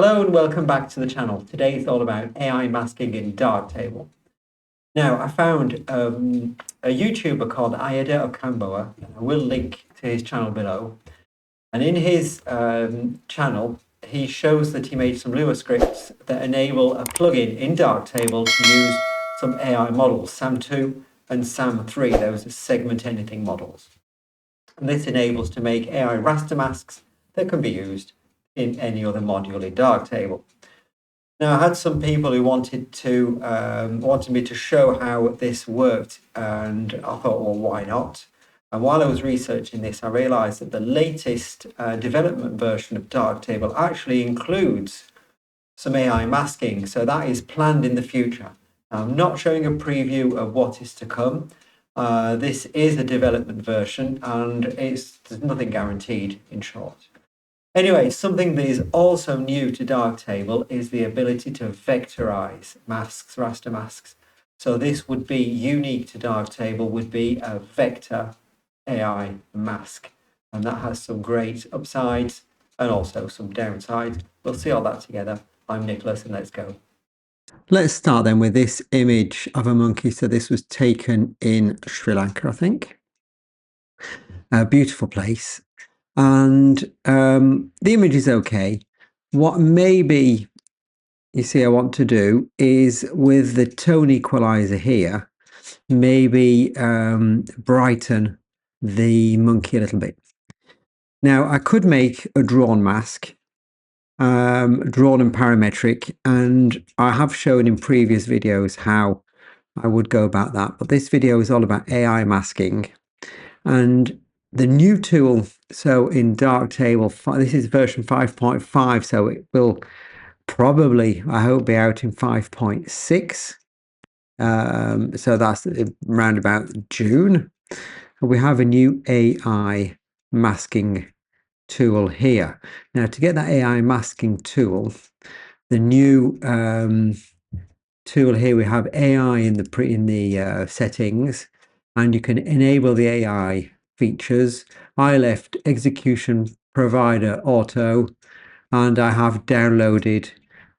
Hello and welcome back to the channel. Today it's all about AI masking in darktable. Now, I found a YouTuber called Ayada Okamboa, and I will link to his channel below. And in his channel, he shows that he made some luascripts that enable a plugin in darktable to use some AI models, SAM2 and SAM3, those are segment anything models. And this enables to make AI raster masks that can be used in any other module in darktable. Now, I had some people who wanted me to show how this worked, and I thought, well, why not? And while I was researching this, I realized that the latest development version of darktable actually includes some AI masking. So that is planned in the future. I'm not showing a preview of what is to come. This is a development version, and there's nothing guaranteed, in short. Anyway, something that is also new to darktable is the ability to vectorize masks, raster masks. So this would be unique to darktable, would be a vector AI mask. And that has some great upsides and also some downsides. We'll see all that together. I'm Nicholas, and let's go. Let's start then with this image of a monkey. So this was taken in Sri Lanka, I think. A beautiful place. And the image is okay. What maybe you see I want to do is with the tone equalizer here, maybe brighten the monkey a little bit. Now I could make a drawn mask, drawn and parametric, and I have shown in previous videos how I would go about that. But this video is all about AI masking. And the new tool, so in darktable, this is version 5.5, so it will probably, I hope, be out in 5.6. So that's around about June. We have a new AI masking tool here. Now, to get that AI masking tool, the new tool here, we have AI in the settings, and you can enable the AI features. I left execution provider auto, and I have downloaded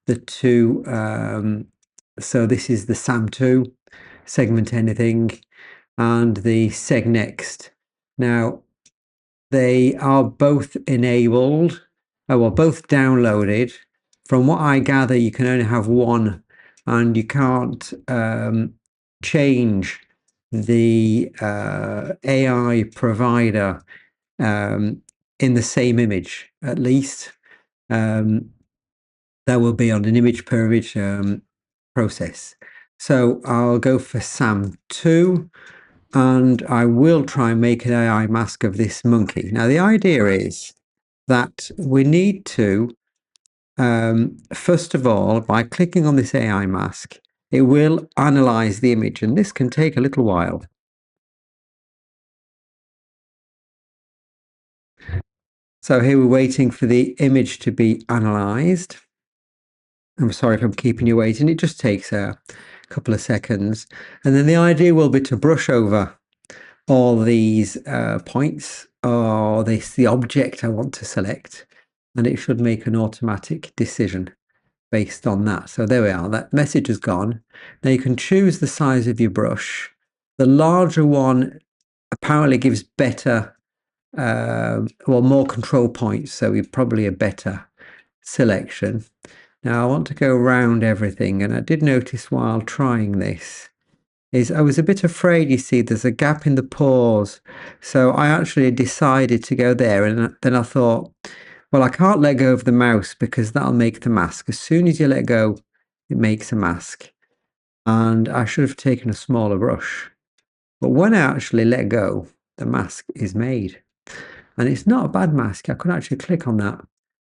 the two. So this is the SAM2, segment anything, and the segnext. Now, they are both enabled, both downloaded. From what I gather, you can only have one, and you can't change the AI provider in the same image, at least. That will be on an image per image process. So I'll go for SAM2, and I will try and make an AI mask of this monkey. Now, the idea is that we need to, first of all, by clicking on this AI mask, it will analyze the image, and this can take a little while. So here we're waiting for the image to be analyzed. I'm sorry if I'm keeping you waiting. It just takes a couple of seconds. And then the idea will be to brush over all these points, or the object I want to select, and it should make an automatic decision based on that. So there we are, that message has gone. Now you can choose the size of your brush. The larger one apparently gives better, more control points, so probably a better selection. Now I want to go around everything, and I did notice while trying this is I was a bit afraid, you see, there's a gap in the pores. So I actually decided to go there, and then I thought, well, I can't let go of the mouse because that'll make the mask. As soon as you let go, it makes a mask. And I should have taken a smaller brush. But when I actually let go, the mask is made. And it's not a bad mask. I could actually click on that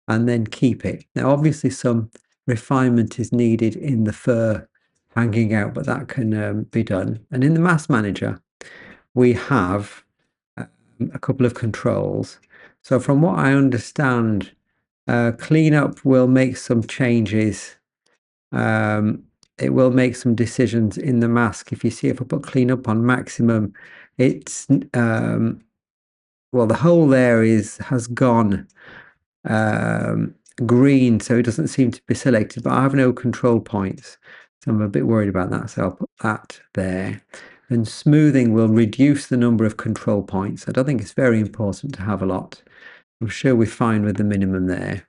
and then keep it. Now, obviously, some refinement is needed in the fur hanging out, but that can be done. And in the mask manager, we have a couple of controls. So from what I understand, cleanup will make some changes. It will make some decisions in the mask. If you see, if I put cleanup on maximum, it's well, the hole there has gone green, so it doesn't seem to be selected, but I have no control points. So I'm a bit worried about that. So I'll put that there. And smoothing will reduce the number of control points. I don't think it's very important to have a lot. I'm sure we're fine with the minimum there.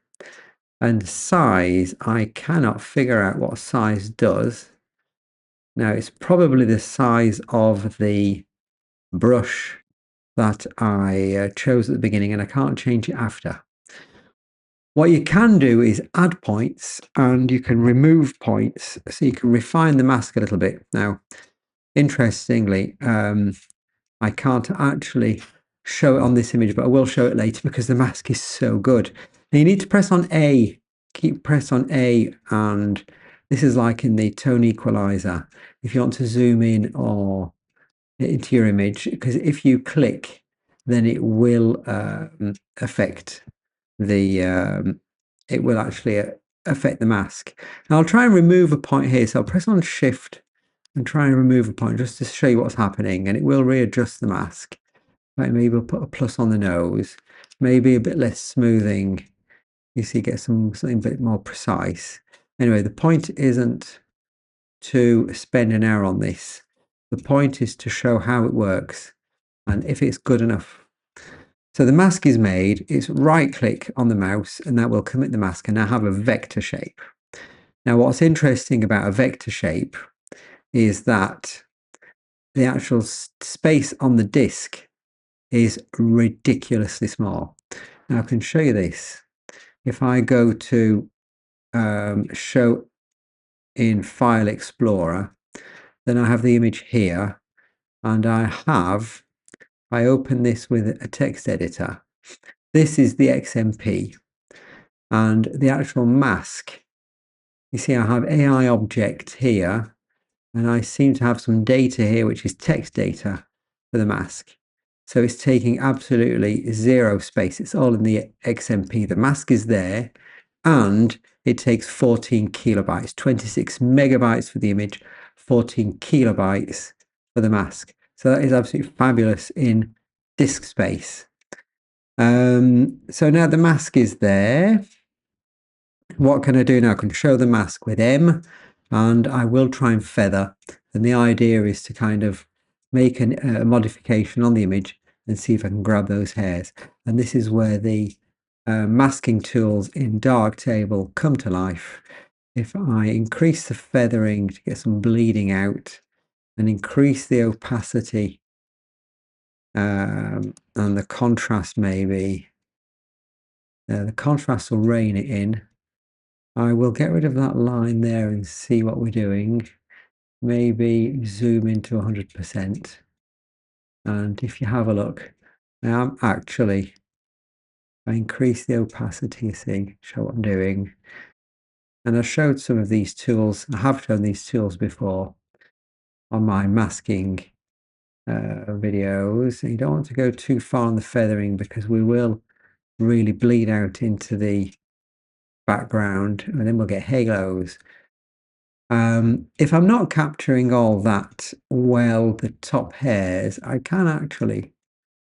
And size, I cannot figure out what size does. Now, it's probably the size of the brush that I chose at the beginning, and I can't change it after. What you can do is add points, and you can remove points, so you can refine the mask a little bit. Now, interestingly, I can't actually show it on this image, but I will show it later because the mask is so good. Now you need to press on A, press on A, and this is like in the tone equalizer. If you want to zoom in or into your image, because if you click, then it will affect the, it will actually affect the mask. Now I'll try and remove a point here. So I'll press on Shift and try and remove a point just to show you what's happening, and it will readjust the mask. Right, maybe we'll put a plus on the nose, maybe a bit less smoothing. You see, get something a bit more precise. Anyway, the point isn't to spend an hour on this. The point is to show how it works and if it's good enough. So the mask is made, it's right click on the mouse and that will commit the mask and now have a vector shape. Now what's interesting about a vector shape is that the actual space on the disk is ridiculously small. Now I can show you this. If I go to show in File Explorer, then I have the image here, and I open this with a text editor. This is the XMP, and the actual mask. You see, I have AI object here, and I seem to have some data here, which is text data for the mask. So it's taking absolutely zero space. It's all in the XMP. The mask is there, and it takes 14 kilobytes, 26 megabytes for the image, 14 kilobytes for the mask. So that is absolutely fabulous in disk space. So now the mask is there. What can I do now? I can show the mask with M, and I will try and feather. And the idea is to kind of make a modification on the image and see if I can grab those hairs. And this is where the masking tools in Darktable come to life. If I increase the feathering to get some bleeding out and increase the opacity and the contrast, maybe the contrast will rein it in. I will get rid of that line there and see what we're doing. Maybe zoom into 100%. And if you have a look, I am actually, I increase the opacity, you see, show what I'm doing. And I showed some of these tools. I have shown these tools before on my masking videos. You don't want to go too far on the feathering because we will really bleed out into the background and then we'll get halos. If I'm not capturing all that well, the top hairs, I can actually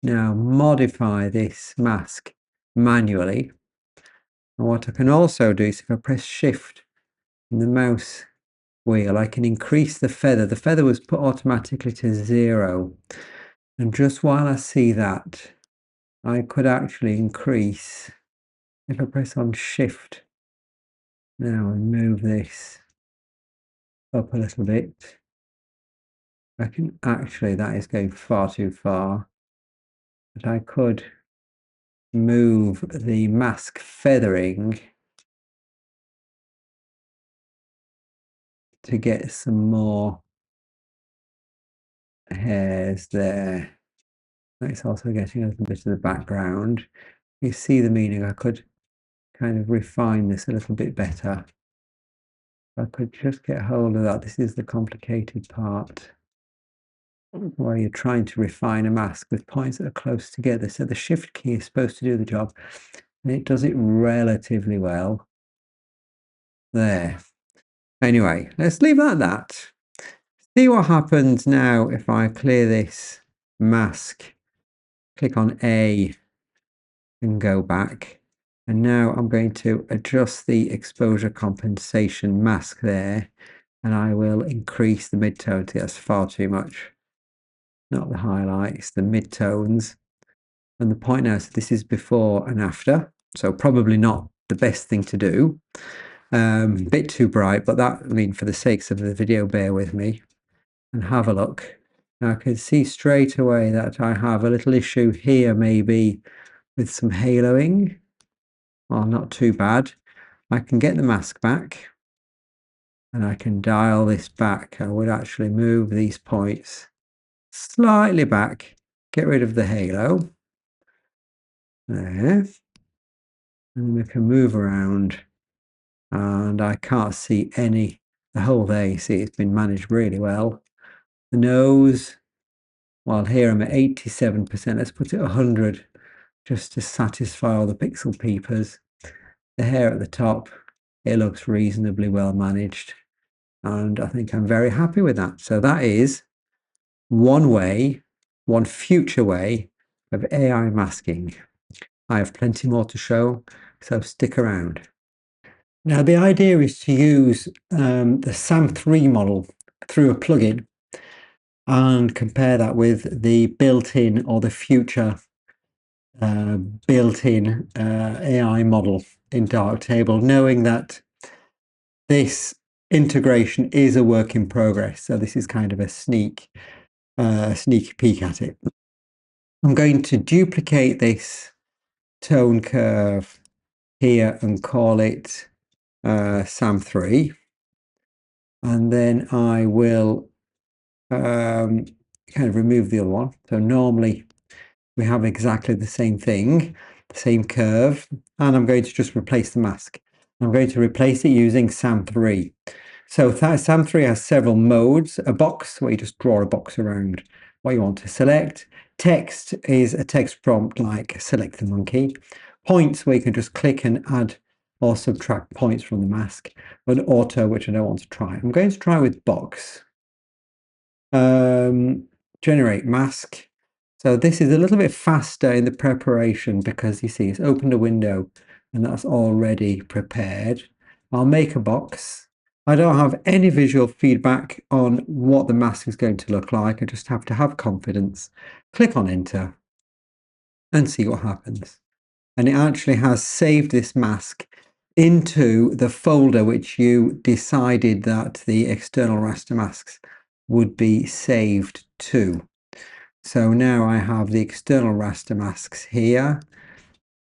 now modify this mask manually. And what I can also do is if I press Shift in the mouse wheel, I can increase the feather. The feather was put automatically to 0. And just while I see that, I could actually increase, if I press on Shift now and move this up a little bit, I can actually, that is going far too far, but I could move the mask feathering to get some more hairs there. It's also getting a little bit of the background. You see the meaning. I could kind of refine this a little bit better. I could just get hold of that. This is the complicated part where you're trying to refine a mask with points that are close together. So the Shift key is supposed to do the job, and it does it relatively well. There. Anyway, let's leave that at that. See what happens now if I clear this mask, click on A and go back. And now I'm going to adjust the exposure compensation mask there, and I will increase the midtones. That's far too much. Not the highlights, the midtones. And the point now is this is before and after, so probably not the best thing to do. A bit too bright, but that, I mean, for the sakes of the video, bear with me and have a look. Now I can see straight away that I have a little issue here, maybe with some haloing. Well, not too bad. I can get the mask back and I can dial this back. I would actually move these points slightly back, get rid of the halo. There. And we can move around and I can't see any, the whole there, you see it's been managed really well. The nose, well here I'm at 87%, let's put it 100 just to satisfy all the pixel peepers. The hair at the top, it looks reasonably well managed and I think I'm very happy with that. So that is one way, one future way of AI masking. I have plenty more to show, so stick around. Now, the idea is to use the SAM3 model through a plugin and compare that with the built-in or the future built-in AI model in Darktable, knowing that this integration is a work in progress. So this is kind of a sneak peek at it. I'm going to duplicate this tone curve here and call it SAM3. And then I will kind of remove the other one. So normally we have exactly the same thing, the same curve, and I'm going to just replace the mask. I'm going to replace it using SAM3. So SAM3 has several modes. A box, where you just draw a box around what you want to select. Text is a text prompt like select the monkey. Points, where you can just click and add or subtract points from the mask. And auto, which I don't want to try. I'm going to try with box. Generate mask. So this is a little bit faster in the preparation because you see it's opened a window and that's already prepared. I'll make a box. I don't have any visual feedback on what the mask is going to look like. I just have to have confidence. Click on enter and see what happens. And it actually has saved this mask into the folder which you decided that the external raster masks would be saved to. So now I have the external raster masks here,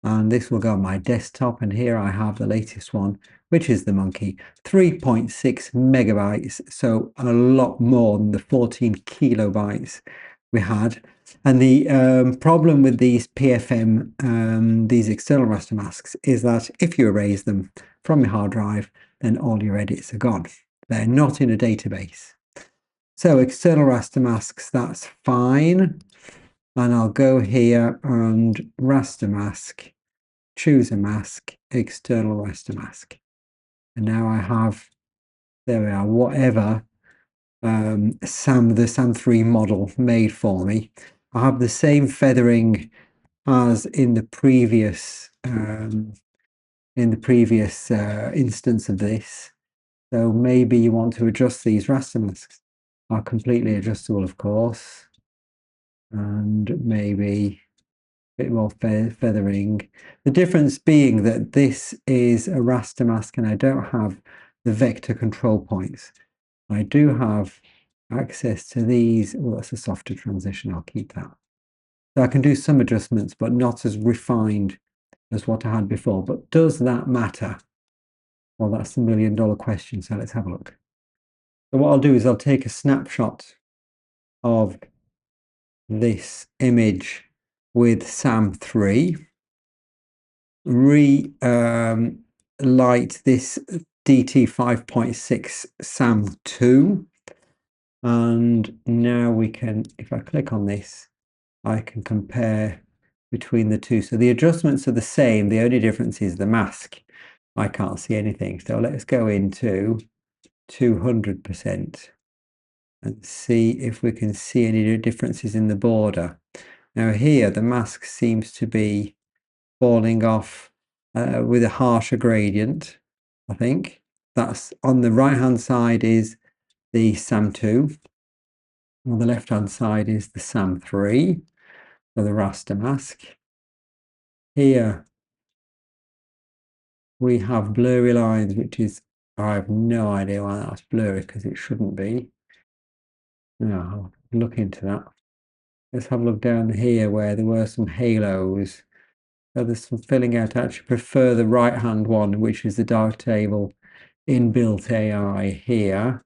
and this will go on my desktop, and here I have the latest one, which is the monkey, 3.6 megabytes, so a lot more than the 14 kilobytes we had. And the problem with these PFM, these external raster masks, is that if you erase them from your hard drive, then all your edits are gone. They're not in a database. So external raster masks, that's fine. And I'll go here and raster mask, choose a mask, external raster mask. And now I have, there we are, whatever the SAM3 model made for me. I have the same feathering as in the previous instance of this. So maybe you want to adjust these raster masks. Are completely adjustable, of course, and maybe a bit more feathering. The difference being that this is a raster mask and I don't have the vector control points. I do have access to these. Oh, that's a softer transition. I'll keep that. So I can do some adjustments, but not as refined as what I had before. But does that matter? Well, that's the million-dollar question. So let's have a look. So what I'll do is I'll take a snapshot of this image with SAM3, light this DT 5.6 SAM2, and now we can, if I click on this, I can compare between the two. So the adjustments are the same, the only difference is the mask. I can't see anything, so let's go into 200% and see if we can see any differences in the border. Now here the mask seems to be falling off with a harsher gradient, I think. That's on the right-hand side is the SAM2. On the left-hand side is the SAM3 for the raster mask. Here we have blurry lines, which is, I have no idea why that's blurry because it shouldn't be. No, I'll look into that. Let's have a look down here where there were some halos. So there's some filling out. I actually prefer the right-hand one, which is the darktable inbuilt AI here,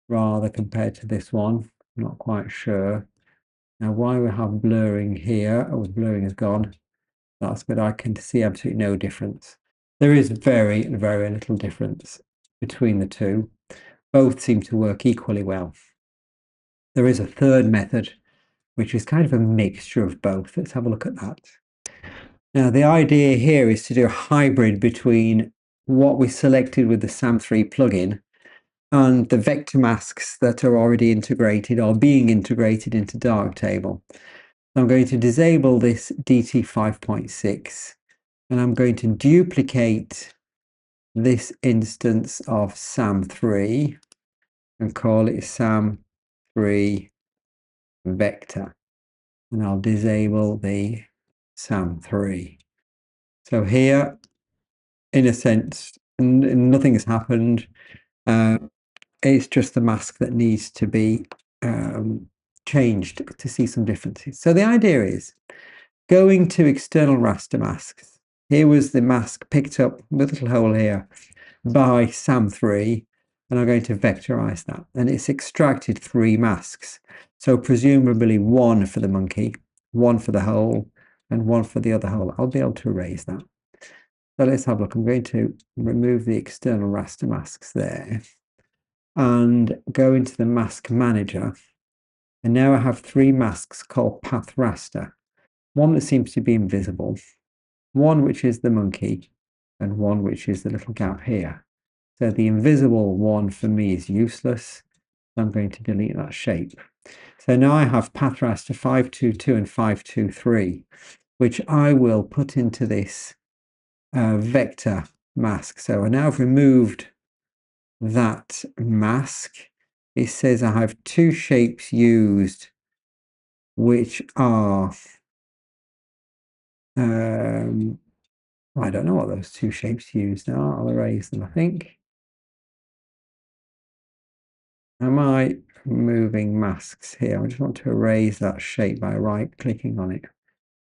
rather compared to this one. I'm not quite sure. Now, why we have blurring here, oh, the blurring is gone. That's good. I can see absolutely no difference. There is very, very little difference between the two. Both seem to work equally well. There is a third method, which is kind of a mixture of both. Let's have a look at that. Now, the idea here is to do a hybrid between what we selected with the SAM3 plugin and the vector masks that are already integrated or being integrated into Darktable. I'm going to disable this DT 5.6 and I'm going to duplicate this instance of SAM3 and call it SAM3 vector. And I'll disable the SAM3. So here, in a sense, nothing has happened. It's just the mask that needs to be changed to see some differences. So the idea is going to external raster masks. Here was the mask picked up with a little hole here by SAM3, and I'm going to vectorize that. And it's extracted 3 masks. So presumably 1 for the monkey, 1 for the hole, and 1 for the other hole. I'll be able to erase that. So let's have a look. I'm going to remove the external raster masks there and go into the mask manager. And now I have 3 masks called path raster. One that seems to be invisible, one which is the monkey, and one which is the little gap here. So the invisible one for me is useless. So I'm going to delete that shape. So now I have path raster 522 and 523, which I will put into this vector mask. So I now have removed that mask. It says I have 2 shapes used, which are I don't know what those 2 shapes used are. I'll erase them, I think. Am I moving masks here? I just want to erase that shape by right-clicking on it. I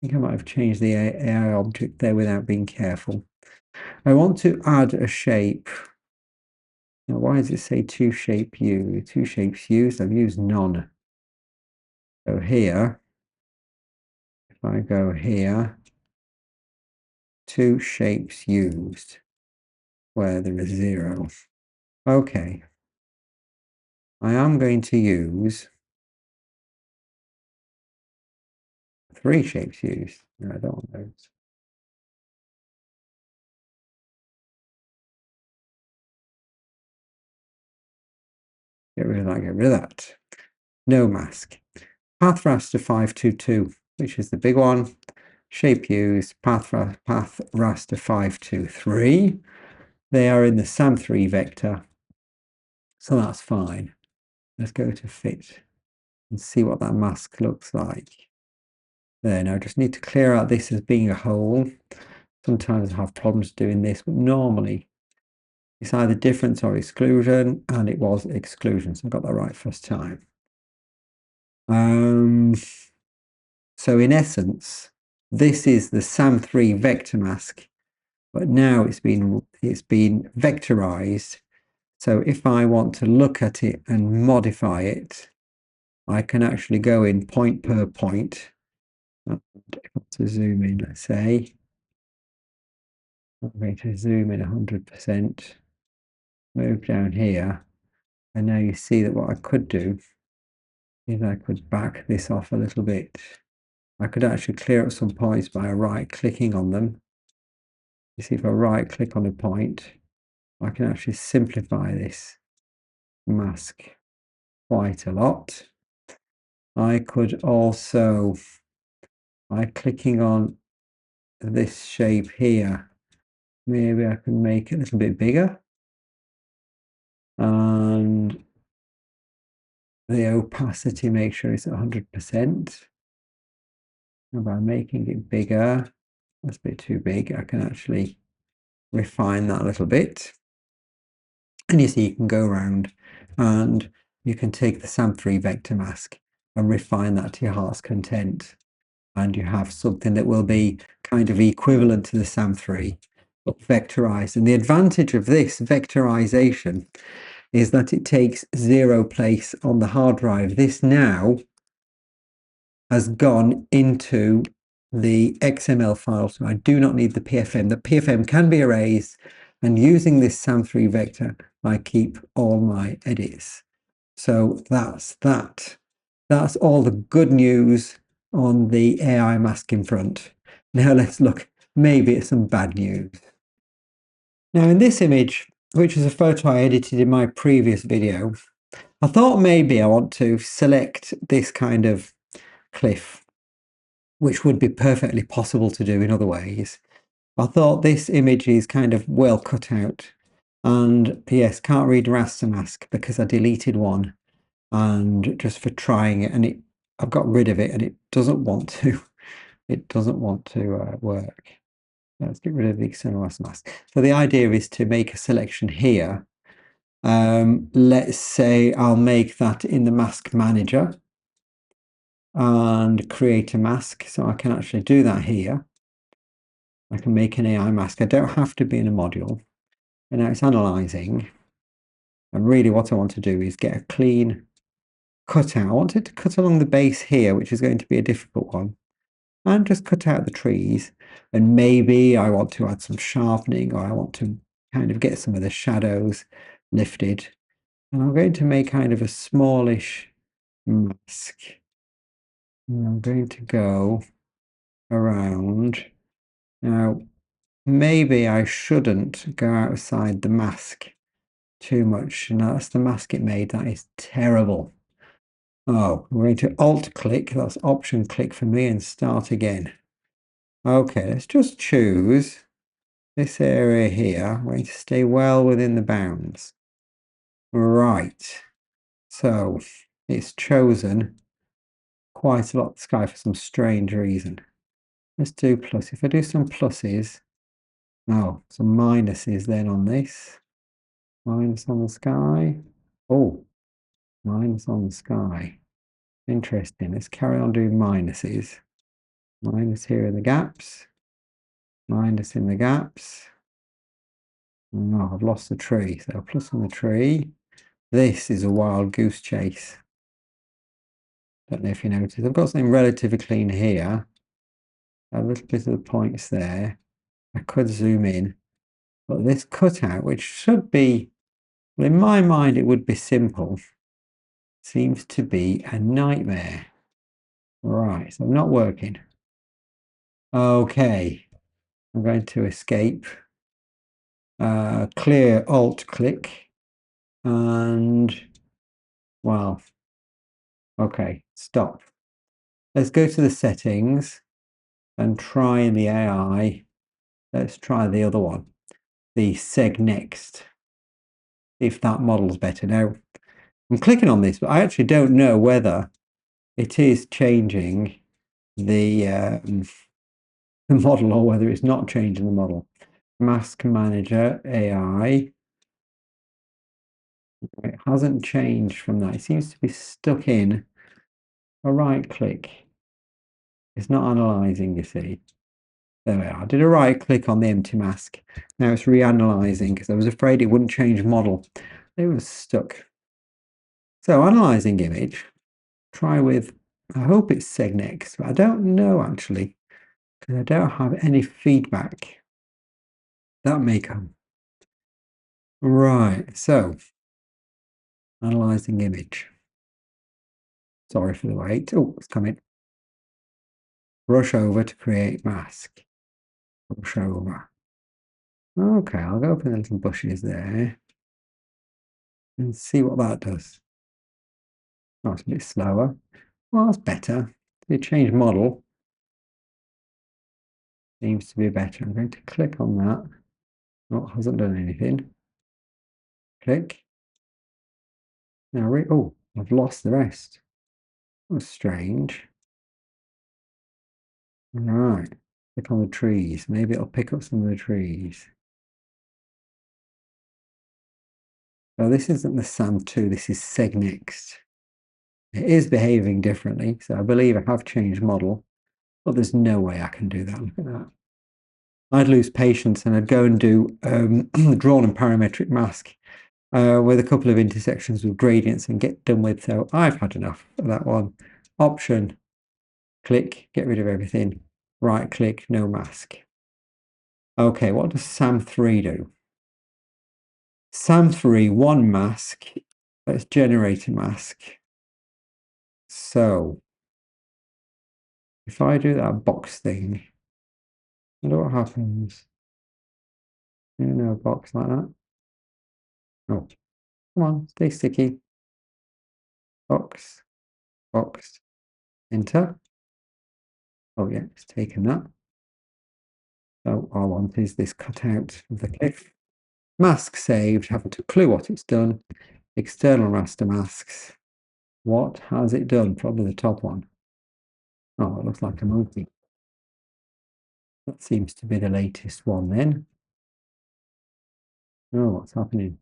think I might have changed the AI object there without being careful. I want to add a shape. Now, why does it say 2 shapes used? I've used none. So here, if I go here, 2 shapes used, where there is 0. Okay. I am going to use 3 shapes used. No, I don't want those. Get rid of that, get rid of that. No mask. Path raster 522, which is the big one. Shape used, path raster 523. They are in the SAM3 vector. So that's fine. Let's go to fit and see what that mask looks like. There, now I just need to clear out this as being a hole. Sometimes I have problems doing this, but normally it's either difference or exclusion, and it was exclusion, so I got that right first time. So in essence, this is the SAM3 vector mask, but now it's been vectorized. So if I want to look at it and modify it, I can actually go in point per point. If I want to zoom in, let's say, I'm going to zoom in 100%, move down here, and now you see that what I could do is I could back this off a little bit. I could actually clear up some points by right-clicking on them. You see, if I right-click on a point, I can actually simplify this mask quite a lot. I could also, by clicking on this shape here, Maybe I can make it a little bit bigger. And the opacity, make sure it's 100%. And by making it bigger, that's a bit too big. I can actually refine that a little bit. And you see, you can go around and you can take the SAM3 vector mask and refine that to your heart's content. And you have something that will be kind of equivalent to the SAM3, but vectorized. And the advantage of this vectorization is that it takes 0 place on the hard drive. This now has gone into the XML file, so I do not need the PFM. The PFM can be erased, and using this SAM3 vector, I keep all my edits. So that's that. That's all the good news on the AI masking front. Now let's look maybe at some bad news. Now in this image, which is a photo I edited in my previous video, I thought maybe I want to select this kind of cliff, which would be perfectly possible to do in other ways. I thought this image is kind of well cut out. And yes, can't read raster mask because I deleted one and just for trying it, and I've got rid of it and it doesn't want to. It doesn't want to work. Let's get rid of the external raster mask. So the idea is to make a selection here. Let's say I'll make that in the mask manager and create a mask. So I can actually do that here. I can make an AI mask. I don't have to be in a module. And now it's analyzing. And really what I want to do is get a clean cut out. I want it to cut along the base here, which is going to be a difficult one. And just cut out the trees. And maybe I want to add some sharpening, or I want to kind of get some of the shadows lifted. And I'm going to make kind of a smallish mask. And I'm going to go around. Now, maybe I shouldn't go outside the mask too much. And that's the mask it made. That is terrible. Oh, we're going to Alt click. That's Option click for me and start again. Okay, let's just choose this area here. We're going to stay well within the bounds. Right. So it's chosen quite a lot of the sky for some strange reason. Let's do plus. If I do some pluses, oh, some minuses then on this. Minus on the sky. Oh, minus on the sky. Interesting. Let's carry on doing minuses. Minus here in the gaps. Minus in the gaps. Oh, I've lost the tree. So plus on the tree. This is a wild goose chase. Don't know if you noticed. I've got something relatively clean here. A little bit of the points there. I could zoom in. But this cutout, which should be, well, in my mind, it would be simple, seems to be a nightmare. Right, so not working. Okay, I'm going to escape. Clear Alt click. And, well, okay, stop. Let's go to the settings and try in the AI. Let's try the other one, the seg next, if that model's better. Now, I'm clicking on this, but I actually don't know whether it is changing the model or whether it's not changing the model. Mask Manager AI. It hasn't changed from that. It seems to be stuck in a right click. It's not analyzing, you see. There we are. I did a right click on the empty mask. Now it's reanalyzing because I was afraid it wouldn't change model. It was stuck. So analyzing image. Try with, I hope it's segnext, but I don't know actually because I don't have any feedback. That may come. Right, so analyzing image. Sorry for the wait. Oh, it's coming. Brush over to create mask. Brush over. Okay, I'll go for the little bushes there and see what that does. Oh, it's a bit slower. Well, that's better. The change model seems to be better. I'm going to click on that. Oh, it hasn't done anything. Click. Now, oh, I've lost the rest. That's strange. Right. Click on the trees. Maybe it'll pick up some of the trees. Oh, this isn't the SAM2, this is SegNext. It is behaving differently, so I believe I have changed model, but there's no way I can do that. Look at that. I'd lose patience and I'd go and do drawn and parametric mask with a couple of intersections with gradients and get done with. So I've had enough of that one. Option, click, get rid of everything. Right click, no mask. Okay, what does SAM3 do? SAM3, one mask. Let's generate a mask. So if I do that box thing, I wonder what happens. You know, a box like that. Oh, come on, stay sticky. Box, box, enter. Oh yeah, it's taken that. So all I want is this cut out of the cliff. Mask saved, haven't a clue what it's done. External raster masks. What has it done? Probably the top one. Oh, it looks like a monkey. That seems to be the latest one then. Oh, what's happening?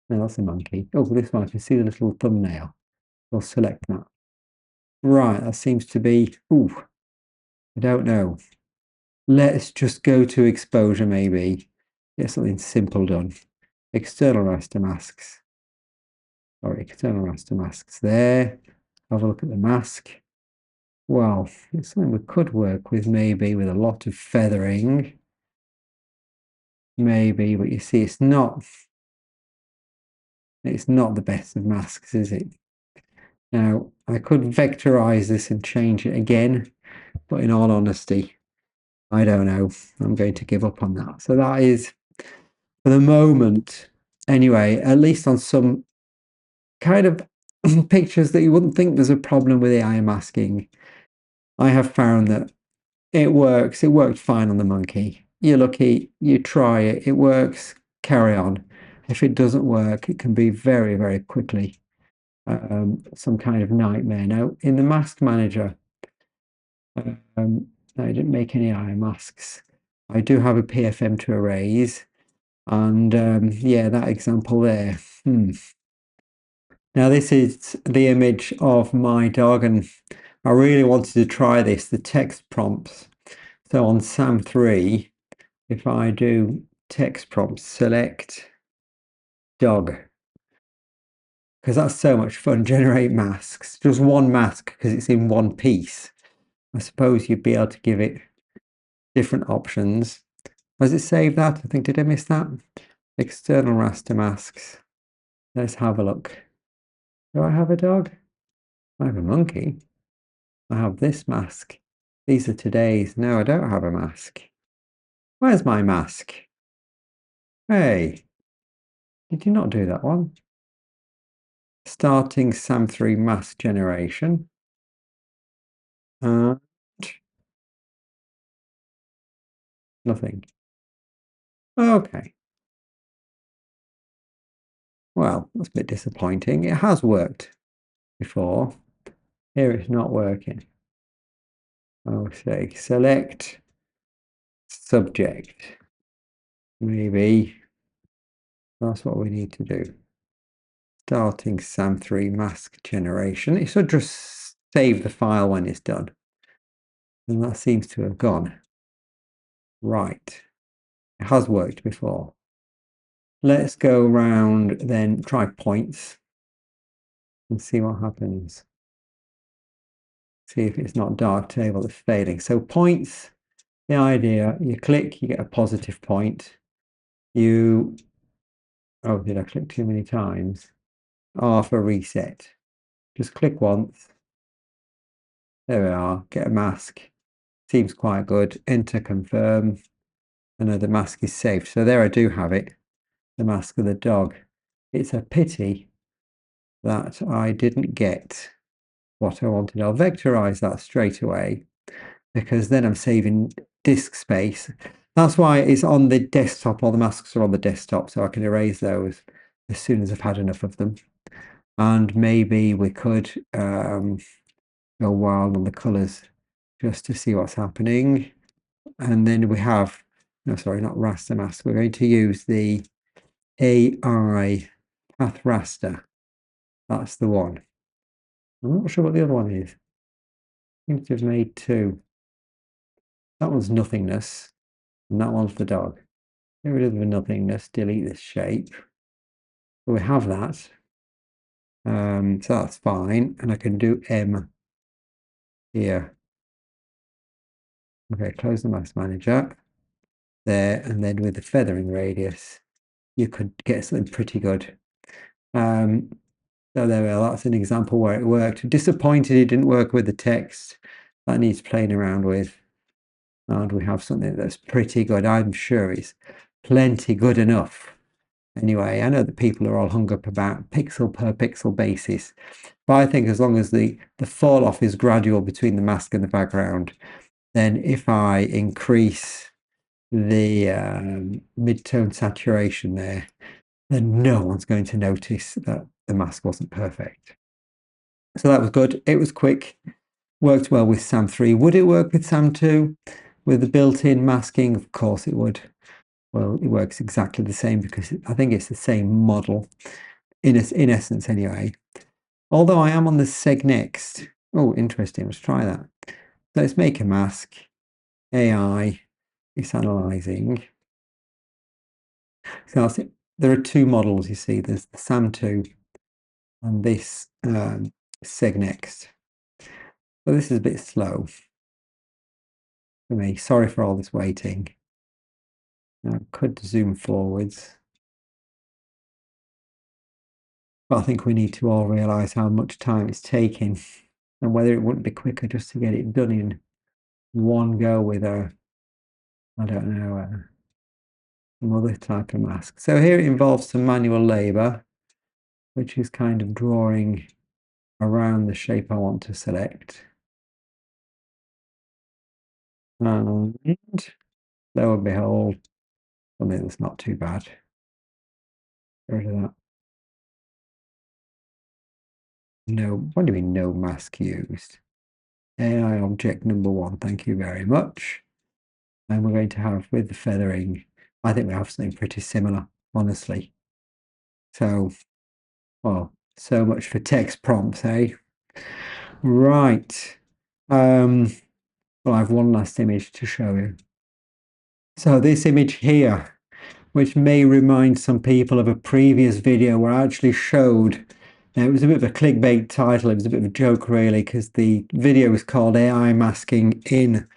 No, that's a monkey. Oh, this one, I can see the little thumbnail. We'll select that. Right, that seems to be, ooh, I don't know. Let's just go to exposure maybe. Get something simple done. External raster masks. Or external raster masks there. Have a look at the mask. Well, it's something we could work with maybe with a lot of feathering. Maybe, but you see it's not the best of masks, is it? Now, I could vectorize this and change it again, but in all honesty, I don't know. I'm going to give up on that. So that is, for the moment, anyway, at least on some kind of pictures that you wouldn't think there's a problem with AI masking, I have found that it works. It worked fine on the monkey. You're lucky, you try it, it works, carry on. If it doesn't work, it can be very, very quickly some kind of nightmare. Now, in the mask manager, I didn't make any eye masks. I do have a PFM to erase, and yeah, that example there. Now, this is the image of my dog, and I really wanted to try this, the text prompts. So on SAM3, if I do text prompts, select dog, because that's so much fun, generate masks, just one mask because it's in one piece. I suppose you'd be able to give it different options. Has it saved that? I think, did I miss that? External raster masks. Let's have a look. Do I have a dog? I have a monkey. I have this mask. These are today's. No, I don't have a mask. Where's my mask? Hey, did you not do that one? Starting SAM3 mask generation. And nothing. Okay. Well, that's a bit disappointing. It has worked before. Here it's not working. I'll say select subject. Maybe that's what we need to do. Starting SAM3 mask generation. It should just save the file when it's done. And that seems to have gone. Right. It has worked before. Let's go around then, try points and see what happens. See if it's not darktable that's failing. So points, the idea, you click, you get a positive point. Oh, did I click too many times? R for reset. Just click once. There we are, get a mask. Seems quite good. Enter confirm. I know the mask is saved. So there I do have it, the mask of the dog. It's a pity that I didn't get what I wanted. I'll vectorize that straight away because then I'm saving disk space. That's why it's on the desktop. All the masks are on the desktop, so I can erase those as soon as I've had enough of them. And maybe we could go wild on the colors just to see what's happening. And then we have, no, sorry, not raster mask. We're going to use the AI path raster. That's the one. I'm not sure what the other one is. I think they've made two. That one's nothingness, and that one's the dog. Get rid of the nothingness, delete this shape. So we have that. So that's fine. And I can do M here. Okay, close the mask manager there, and then with the feathering radius, you could get something pretty good. So there we are. That's an example where it worked. Disappointed it didn't work with the text. That needs playing around with. And we have something that's pretty good. I'm sure it's plenty good enough. Anyway, I know that people are all hung up about pixel per pixel basis, but I think as long as the fall off is gradual between the mask and the background, then if I increase the mid-tone saturation there, then no one's going to notice that the mask wasn't perfect. So that was good. It was quick, worked well with SAM 3. Would it work with SAM 2 with the built-in masking? Of course it would. Well, it works exactly the same because I think it's the same model in essence anyway. Although I am on the seg next. Oh, interesting. Let's try that. So let's make a mask. AI is analyzing. So there are two models, you see. There's the SAM2 and this seg next. But this is a bit slow for me. Sorry for all this waiting. Now, I could zoom forwards. But I think we need to all realize how much time it's taking and whether it wouldn't be quicker just to get it done in one go with I don't know, some other type of mask. So here it involves some manual labor, which is kind of drawing around the shape I want to select. And lo and behold, something that's not too bad. Get rid of that. No, what do you mean no mask used? AI object number 1, thank you very much. And we're going to have with the feathering, I think we have something pretty similar, honestly. So, well, so much for text prompts, eh? Right. Well, I have one last image to show you. So this image here, which may remind some people of a previous video where I actually showed, now it was a bit of a clickbait title, it was a bit of a joke really, because the video was called AI masking in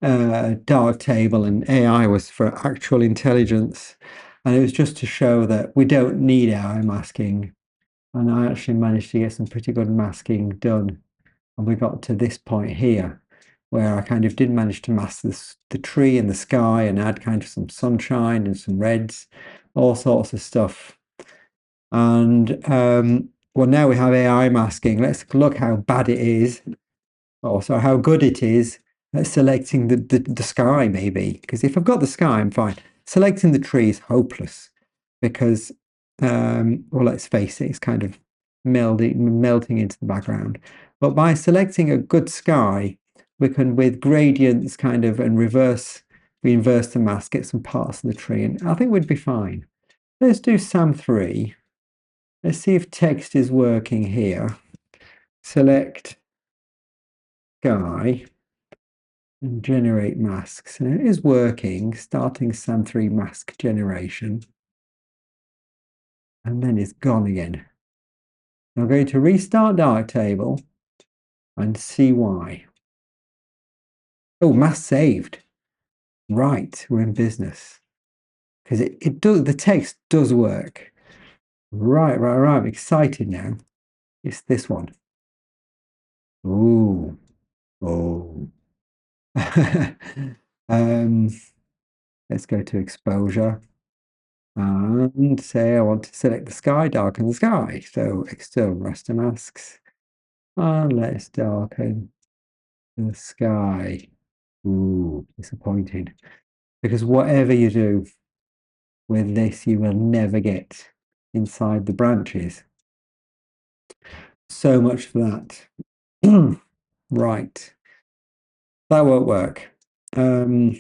darktable, and AI was for actual intelligence. And it was just to show that we don't need AI masking. And I actually managed to get some pretty good masking done. And we got to this point here where I kind of did manage to mask the tree and the sky and add kind of some sunshine and some reds, all sorts of stuff. And well, now we have AI masking. Let's look how bad it is, or so how good it is at selecting the sky, maybe. Because if I've got the sky, I'm fine. Selecting the tree is hopeless because, well, let's face it, it's kind of melting into the background. But by selecting a good sky, we can, with gradients kind of and we inverse the mask, get some parts of the tree, and I think we'd be fine. Let's do SAM3. Let's see if text is working here. Select sky and generate masks. And it is working, starting SAM3 mask generation. And then it's gone again. I'm going to restart darktable and see why. Oh, mask saved. Right, we're in business. Because it does, the text does work. Right. I'm excited now. It's this one. Ooh. Oh. Let's go to exposure and say I want to select the sky, darken the sky. So external raster masks. And let's darken the sky. Ooh, disappointing. because whatever you do with this, you will never get inside the branches. So much for that. Right. That won't work. Now,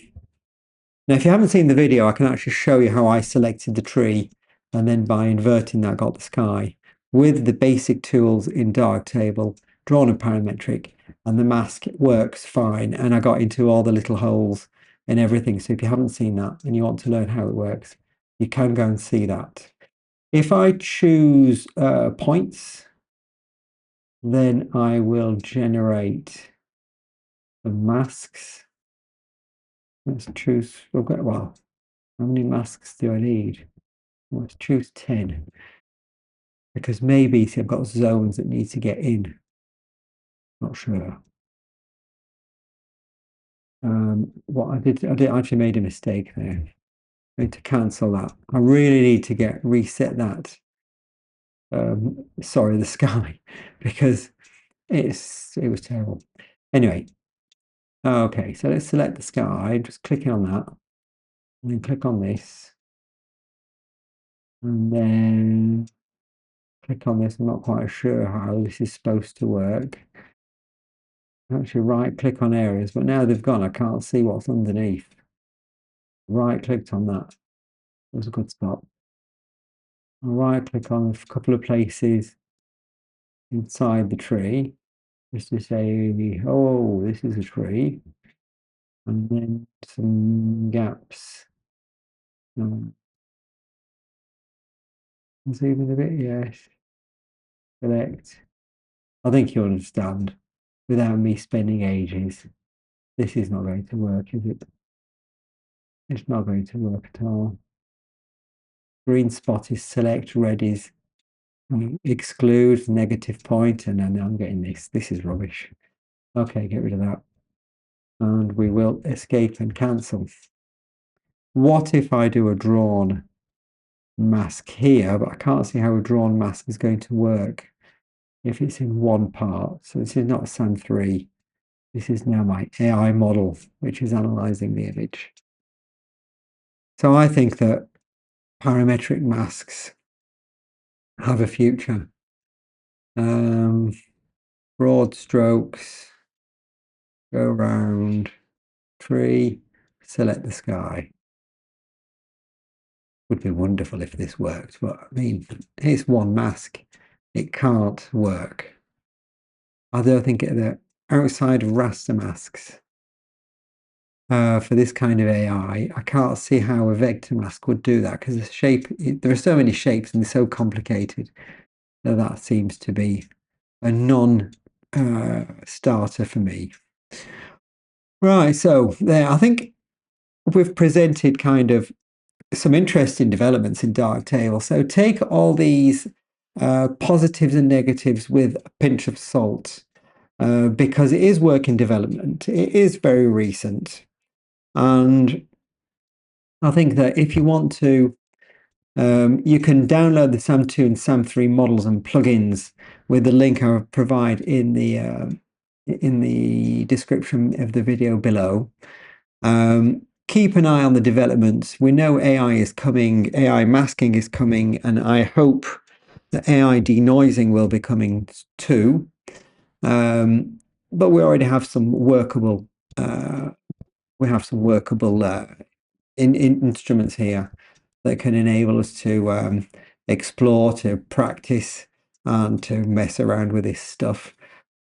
if you haven't seen the video, I can actually show you how I selected the tree and then by inverting that got the sky with the basic tools in Darktable, drawn and parametric, and the mask works fine. And I got into all the little holes and everything. So if you haven't seen that and you want to learn how it works, you can go and see that. If I choose points, then I will generate the masks. Let's choose, well, how many masks do I need? Let's choose 10. Because maybe, see, I've got zones that need to get in. Not sure. What I did actually made a mistake there. I need to cancel that. I really need to reset that. Sorry, the sky, because it was terrible. Anyway, okay, so let's select the sky. Just clicking on that, and then click on this, and then click on this. I'm not quite sure how this is supposed to work. Actually, right click on areas, but now they've gone, I can't see what's underneath. Right clicked on that. That was a good stop. I'll right click on a couple of places inside the tree, just to say, oh, this is a tree. And then some gaps. Zoom in a bit, yes. Select. I think you'll understand without me spending ages. This is not going to work, is it? It's not going to work at all. Green spot is select, red is exclude, negative point, and then I'm getting this. This is rubbish. Okay, get rid of that. And we will escape and cancel. What if I do a drawn mask here, but I can't see how a drawn mask is going to work if it's in one part. So this is not SAM3. This is now my AI model, which is analyzing the image. So I think that parametric masks have a future. Broad strokes, go around, tree, select the sky. Would be wonderful if this worked, but I mean, it's one mask. It can't work. I don't think that outside of raster masks, for this kind of AI, I can't see how a vector mask would do that because the shape, there are so many shapes and they're so complicated that that seems to be a non-starter for me. Right, so there, I think we've presented kind of some interesting developments in Darktable. So take all these positives and negatives with a pinch of salt because it is work in development. It is very recent. And I think that if you want to, you can download the SAM2 and SAM3 models and plugins with the link I provide in the description of the video below. Keep an eye on the developments. We know AI is coming, AI masking is coming, and I hope that AI denoising will be coming too. But we already have some workable instruments here that can enable us to explore, to practice, and to mess around with this stuff.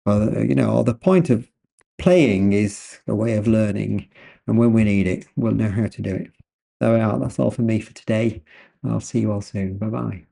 The point of playing is a way of learning, and when we need it, we'll know how to do it. There we are. That's all for me for today. I'll see you all soon. Bye bye.